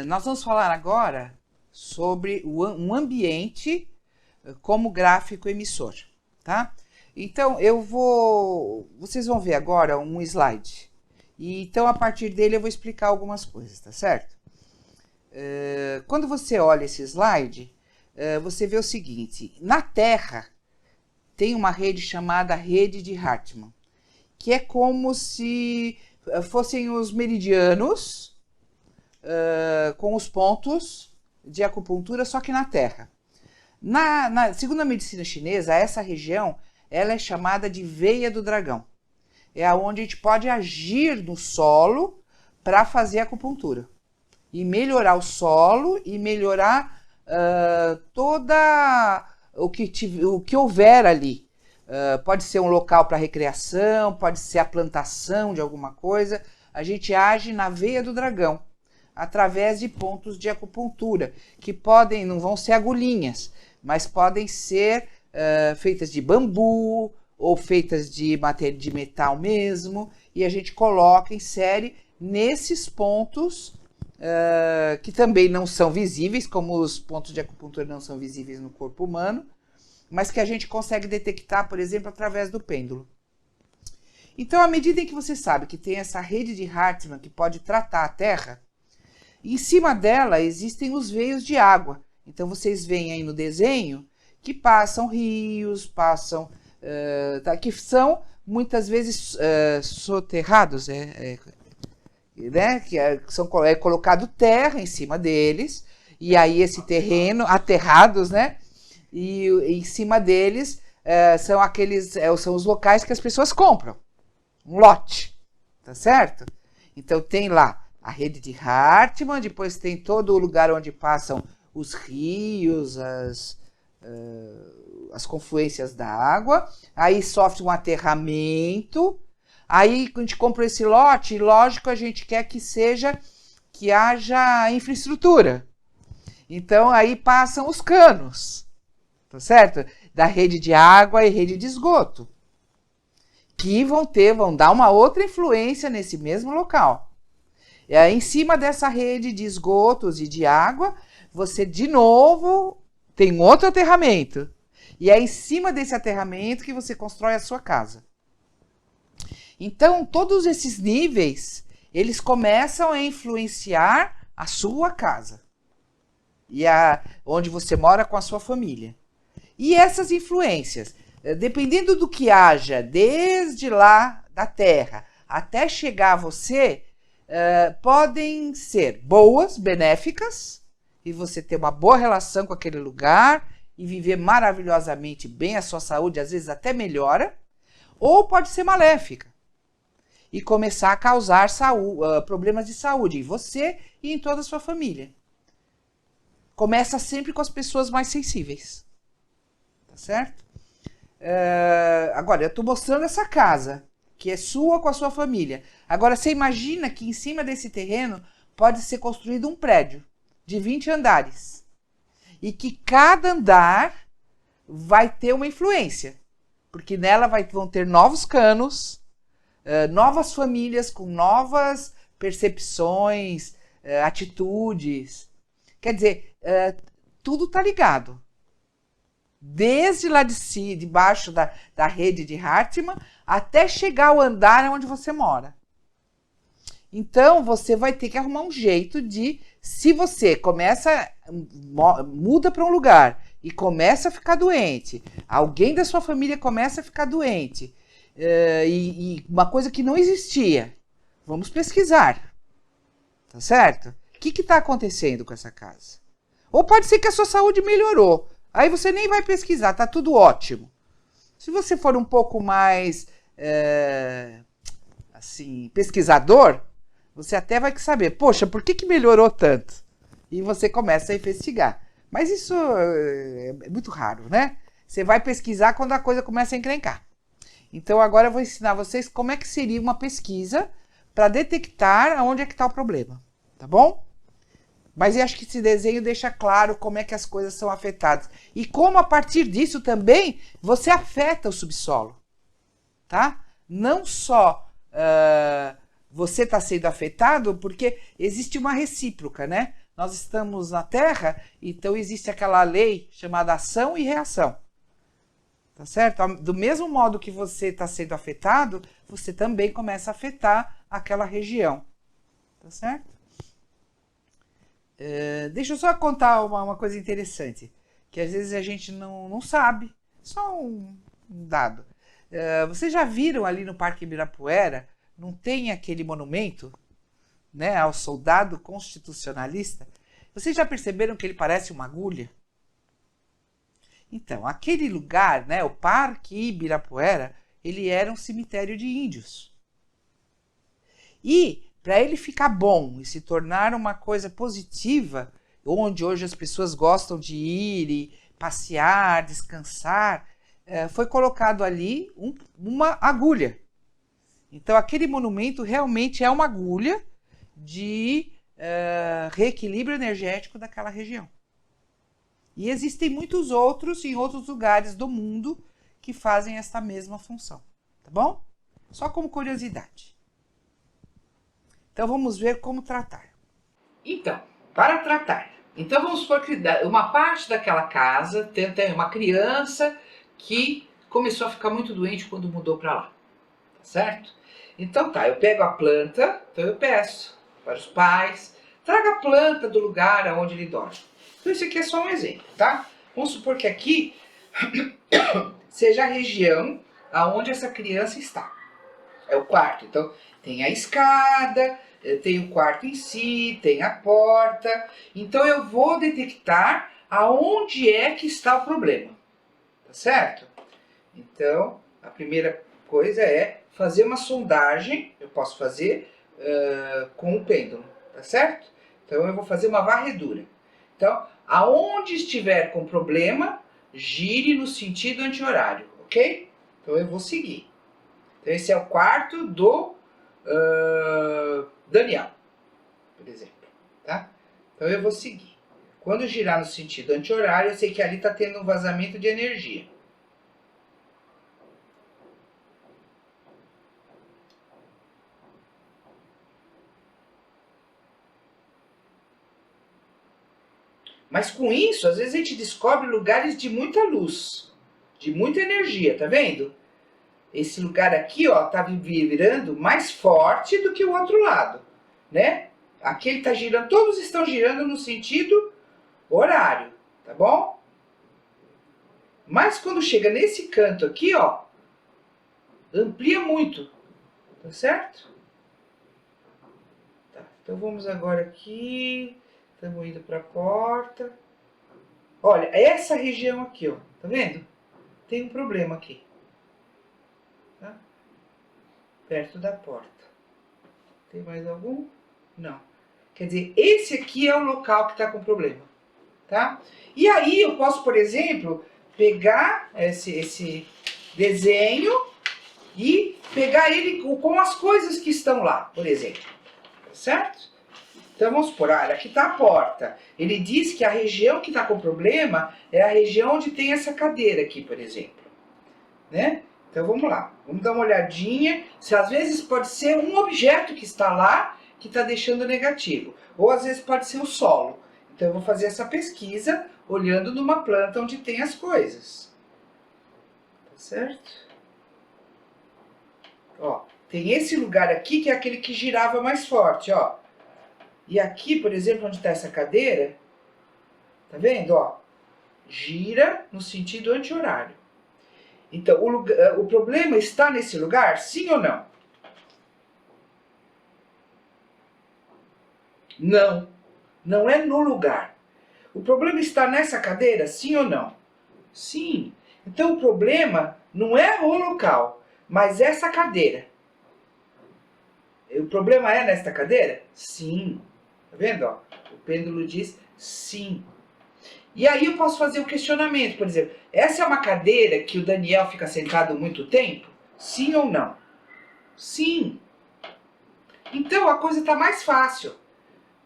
Nós vamos falar agora sobre um ambiente como gráfico emissor, tá? Então, vocês vão ver agora um slide. E então, a partir dele, eu vou explicar algumas coisas, tá certo? Quando você olha esse slide, você vê o seguinte: na Terra tem uma rede chamada rede de Hartmann, que é como se fossem os meridianos com os pontos de acupuntura, só que na Terra. Segundo a medicina chinesa, essa região ela é chamada de veia do dragão. É onde a gente pode agir no solo para fazer acupuntura. E melhorar o solo e melhorar toda o que houver ali. Pode ser um local para recreação, pode ser a plantação de alguma coisa. A gente age na veia do dragão, através de pontos de acupuntura, que não vão ser agulhinhas, mas podem ser feitas de bambu ou feitas de metal mesmo, e a gente coloca, insere nesses pontos que também não são visíveis, como os pontos de acupuntura não são visíveis no corpo humano, mas que a gente consegue detectar, por exemplo, através do pêndulo. Então, à medida em que você sabe que tem essa rede de Hartmann que pode tratar a Terra, em cima dela existem os veios de água. Então, vocês veem aí no desenho que passam rios, que são muitas vezes soterrados, né? É colocado terra em cima deles, e aí esse terreno, aterrados, né? E em cima deles são os locais que as pessoas compram, um lote, tá certo? Então tem lá a rede de Hartmann, depois tem todo o lugar onde passam os rios, as confluências da água, aí sofre um aterramento, aí a gente compra esse lote, e lógico a gente quer que haja infraestrutura. Então aí passam os canos, tá certo? Da rede de água e rede de esgoto, que vão dar uma outra influência nesse mesmo local. Em cima dessa rede de esgotos e de água, você de novo tem outro aterramento. E é em cima desse aterramento que você constrói a sua casa. Então, todos esses níveis, eles começam a influenciar a sua casa. E onde você mora com a sua família. E essas influências, dependendo do que haja, desde lá da Terra até chegar a você, podem ser boas, benéficas, e você ter uma boa relação com aquele lugar e viver maravilhosamente bem, a sua saúde às vezes até melhora, ou pode ser maléfica e começar a causar problemas de saúde em você e em toda a sua família. Começa sempre com as pessoas mais sensíveis, tá certo? Agora, eu estou mostrando essa casa, que é sua com a sua família. Agora, você imagina que em cima desse terreno pode ser construído um prédio de 20 andares. E que cada andar vai ter uma influência. Porque nela vão ter novos canos, novas famílias com novas percepções, atitudes. Quer dizer, tudo está ligado. Desde lá debaixo da rede de Hartmann, até chegar ao andar onde você mora. Então, você vai ter que arrumar um jeito se você muda para um lugar e começa a ficar doente, alguém da sua família começa a ficar doente, e uma coisa que não existia, vamos pesquisar, tá certo? O que está acontecendo com essa casa? Ou pode ser que a sua saúde melhorou, aí você nem vai pesquisar, tá tudo ótimo. Se você for um pouco mais pesquisador, você até vai saber, poxa, por que melhorou tanto? E você começa a investigar. Mas isso é muito raro, né? Você vai pesquisar quando a coisa começa a encrencar. Então agora eu vou ensinar vocês como é que seria uma pesquisa para detectar onde é que está o problema, tá bom? Mas eu acho que esse desenho deixa claro como é que as coisas são afetadas. E como a partir disso também você afeta o subsolo, tá? Não só você está sendo afetado porque existe uma recíproca, né? Nós estamos na Terra, então existe aquela lei chamada ação e reação. Tá certo? Do mesmo modo que você está sendo afetado, você também começa a afetar aquela região. Tá certo? Deixa eu só contar uma coisa interessante, que às vezes a gente não sabe. Só um dado. Vocês já viram ali no Parque Ibirapuera, não tem aquele monumento, né, ao soldado constitucionalista? Vocês já perceberam que ele parece uma agulha? Então, aquele lugar, né, o Parque Ibirapuera, ele era um cemitério de índios. E, para ele ficar bom e se tornar uma coisa positiva, onde hoje as pessoas gostam de ir e passear, descansar, foi colocado ali uma agulha. Então, aquele monumento realmente é uma agulha de reequilíbrio energético daquela região. E existem muitos outros em outros lugares do mundo que fazem esta mesma função, tá bom? Só como curiosidade. Então vamos ver como tratar. Então, para tratar. Então vamos supor que uma parte daquela casa tem uma criança que começou a ficar muito doente quando mudou para lá, tá certo? Então tá, eu pego a planta, então eu peço para os pais, traga a planta do lugar onde ele dorme. Então isso aqui é só um exemplo, tá? Vamos supor que aqui seja a região aonde essa criança está. É o quarto, então tem a escada, tem o quarto em si, tem a porta. Então eu vou detectar aonde é que está o problema, tá certo? Então a primeira coisa é fazer uma sondagem, eu posso fazer com o pêndulo, tá certo? Então eu vou fazer uma varredura. Então, aonde estiver com problema, gire no sentido anti-horário, ok? Então eu vou seguir. Então esse é o quarto do Daniel, por exemplo, tá? Então eu vou seguir. Quando girar no sentido anti-horário, eu sei que ali está tendo um vazamento de energia. Mas com isso, às vezes a gente descobre lugares de muita luz, de muita energia, tá vendo? Esse lugar aqui, ó, tá virando mais forte do que o outro lado, né? Aqui ele tá girando, todos estão girando no sentido horário, tá bom? Mas quando chega nesse canto aqui, ó, amplia muito, tá certo? Tá, então vamos agora aqui, estamos indo para a porta. Olha, essa região aqui, ó, tá vendo? Tem um problema aqui. Tá? Perto da porta. Tem mais algum? Não. Quer dizer, esse aqui é o local que está com problema. Tá? E aí eu posso, por exemplo, pegar esse desenho e pegar ele com as coisas que estão lá, por exemplo. Tá certo? Então vamos supor, olha, aqui está a porta. Ele diz que a região que está com problema é a região onde tem essa cadeira aqui, por exemplo. Né? Então vamos lá, vamos dar uma olhadinha. Se às vezes pode ser um objeto que está lá que está deixando negativo. Ou às vezes pode ser o solo. Então eu vou fazer essa pesquisa olhando numa planta onde tem as coisas. Tá certo? Ó, tem esse lugar aqui que é aquele que girava mais forte, ó. E aqui, por exemplo, onde está essa cadeira, tá vendo, ó? Gira no sentido anti-horário. Então, o problema está nesse lugar, sim ou não? Não, não é no lugar. O problema está nessa cadeira, sim ou não? Sim. Então, o problema não é o local, mas essa cadeira. O problema é nesta cadeira? Sim. Tá vendo? Ó? O pêndulo diz sim. E aí eu posso fazer o questionamento, por exemplo, essa é uma cadeira que o Daniel fica sentado muito tempo? Sim ou não? Sim. Então a coisa está mais fácil,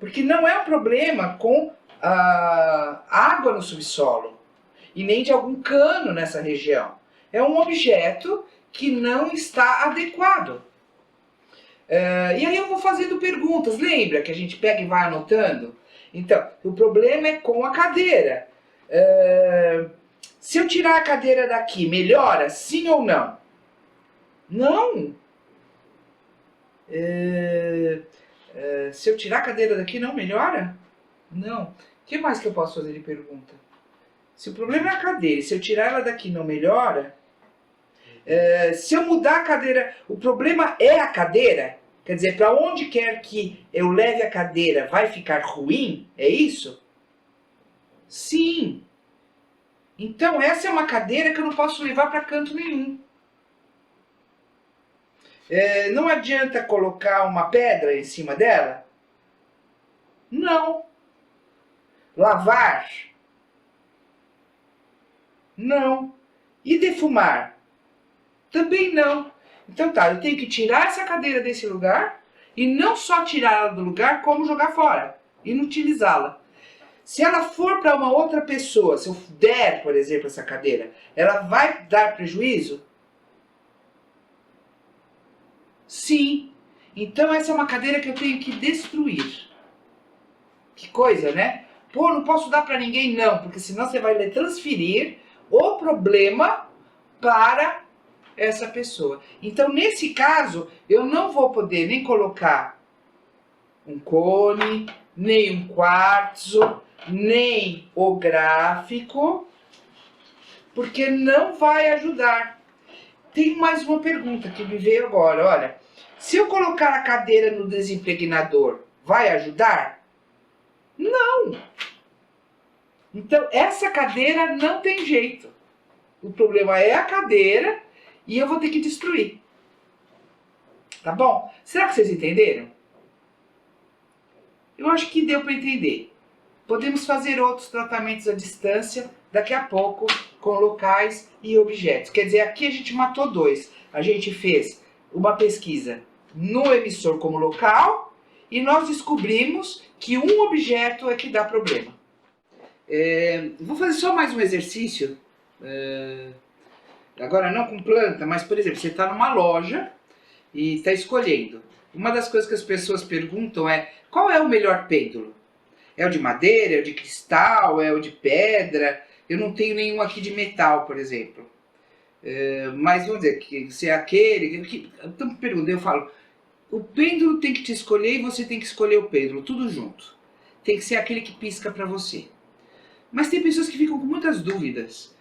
porque não é um problema com água no subsolo e nem de algum cano nessa região. É um objeto que não está adequado. E aí eu vou fazendo perguntas. Lembra que a gente pega e vai anotando? Então, o problema é com a cadeira. Se eu tirar a cadeira daqui, melhora? Sim ou não? Não. Se eu tirar a cadeira daqui, não melhora? Não. O que mais que eu posso fazer de pergunta? Se o problema é a cadeira, se eu tirar ela daqui não melhora, se eu mudar a cadeira, o problema é a cadeira? Quer dizer, para onde quer que eu leve a cadeira, vai ficar ruim? É isso? Sim. Então essa é uma cadeira que eu não posso levar para canto nenhum. Não adianta colocar uma pedra em cima dela? Não. Lavar? Não. E defumar? Também não. Então tá, eu tenho que tirar essa cadeira desse lugar e não só tirá-la do lugar, como jogar fora, inutilizá-la. Se ela for para uma outra pessoa, se eu der, por exemplo, essa cadeira, ela vai dar prejuízo? Sim. Então essa é uma cadeira que eu tenho que destruir. Que coisa, né? Pô, não posso dar para ninguém não, porque senão você vai transferir o problema para essa pessoa. Então, nesse caso, eu não vou poder nem colocar um cone, nem um quartzo, nem o gráfico, porque não vai ajudar. Tem mais uma pergunta que me veio agora, olha. Se eu colocar a cadeira no desimpregnador, vai ajudar? Não. Então, essa cadeira não tem jeito. O problema é a cadeira e eu vou ter que destruir. Tá bom? Será que vocês entenderam? Eu acho que deu para entender. Podemos fazer outros tratamentos à distância daqui a pouco com locais e objetos. Quer dizer, aqui a gente matou dois. A gente fez uma pesquisa no emissor como local e nós descobrimos que um objeto é que dá problema. Vou fazer só mais um exercício. Agora não com planta, mas por exemplo, você está numa loja e está escolhendo. Uma das coisas que as pessoas perguntam é: qual é o melhor pêndulo? É o de madeira, é o de cristal, é o de pedra? Eu não tenho nenhum aqui de metal, por exemplo. Mas vamos dizer que se é aquele... Então me pergunta, eu falo, o pêndulo tem que te escolher e você tem que escolher o pêndulo, tudo junto. Tem que ser aquele que pisca para você. Mas tem pessoas que ficam com muitas dúvidas.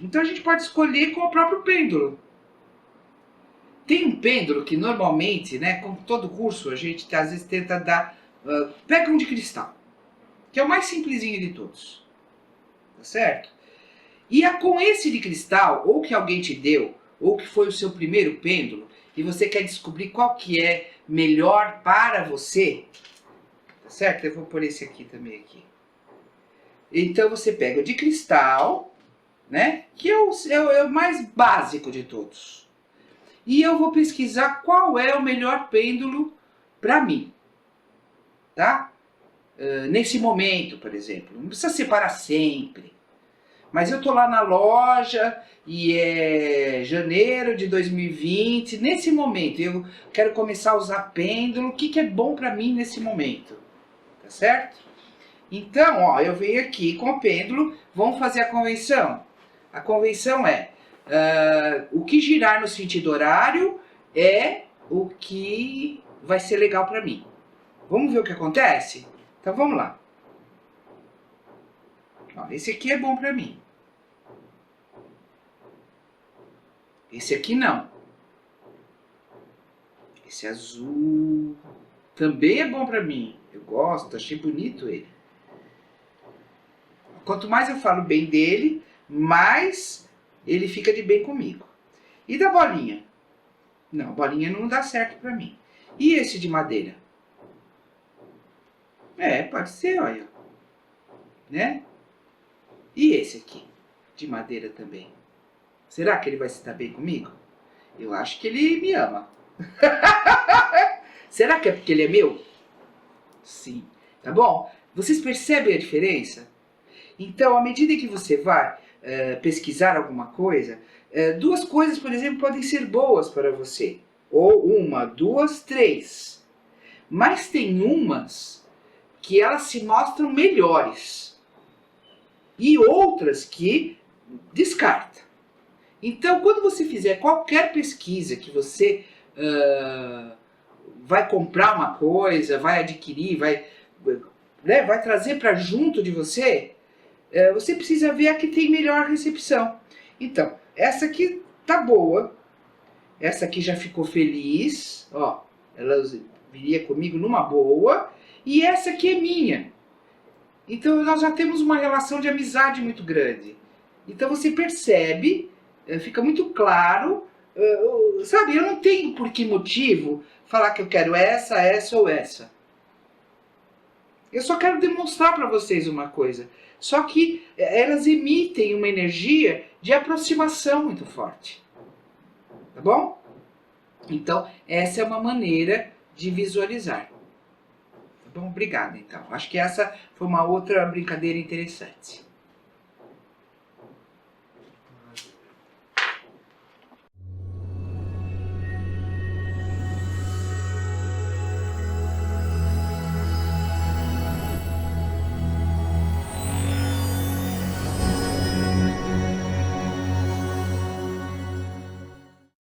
Então a gente pode escolher com o próprio pêndulo. Tem um pêndulo que normalmente, né, com todo curso, a gente às vezes tenta dar... pega um de cristal, que é o mais simplesinho de todos. Tá certo? E com esse de cristal, ou que alguém te deu, ou que foi o seu primeiro pêndulo, e você quer descobrir qual que é melhor para você, tá certo? Eu vou pôr esse aqui também aqui. Então você pega o de cristal, né? Que é o mais básico de todos. E eu vou pesquisar qual é o melhor pêndulo para mim. Tá? Nesse momento, por exemplo. Não precisa separar sempre. Mas eu tô lá na loja e é janeiro de 2020. Nesse momento, eu quero começar a usar pêndulo. O que é bom para mim nesse momento? Tá certo? Então, ó, eu venho aqui com o pêndulo, vamos fazer a convenção. A convenção é, o que girar no sentido horário é o que vai ser legal para mim. Vamos ver o que acontece? Então vamos lá. Ó, esse aqui é bom para mim. Esse aqui não. Esse azul também é bom para mim. Eu gosto, achei bonito ele. Quanto mais eu falo bem dele, mais ele fica de bem comigo. E da bolinha? Não, a bolinha não dá certo para mim. E esse de madeira? Pode ser, olha. Né? E esse aqui, de madeira também? Será que ele vai se dar bem comigo? Eu acho que ele me ama. Será que é porque ele é meu? Sim. Tá bom? Vocês percebem a diferença? Então, à medida que você vai pesquisar alguma coisa, duas coisas, por exemplo, podem ser boas para você. Ou uma, duas, três. Mas tem umas que elas se mostram melhores. E outras que descarta. Então, quando você fizer qualquer pesquisa que você vai comprar uma coisa, vai adquirir, vai trazer para junto de você, você precisa ver a que tem melhor recepção. Então, essa aqui tá boa, essa aqui já ficou feliz, ó, ela viria comigo numa boa, e essa aqui é minha. Então nós já temos uma relação de amizade muito grande. Então você percebe, fica muito claro, sabe, eu não tenho por que motivo falar que eu quero essa, essa ou essa. Eu só quero demonstrar para vocês uma coisa. Só que elas emitem uma energia de aproximação muito forte. Tá bom? Então, essa é uma maneira de visualizar. Tá bom? Obrigado, então. Acho que essa foi uma outra brincadeira interessante.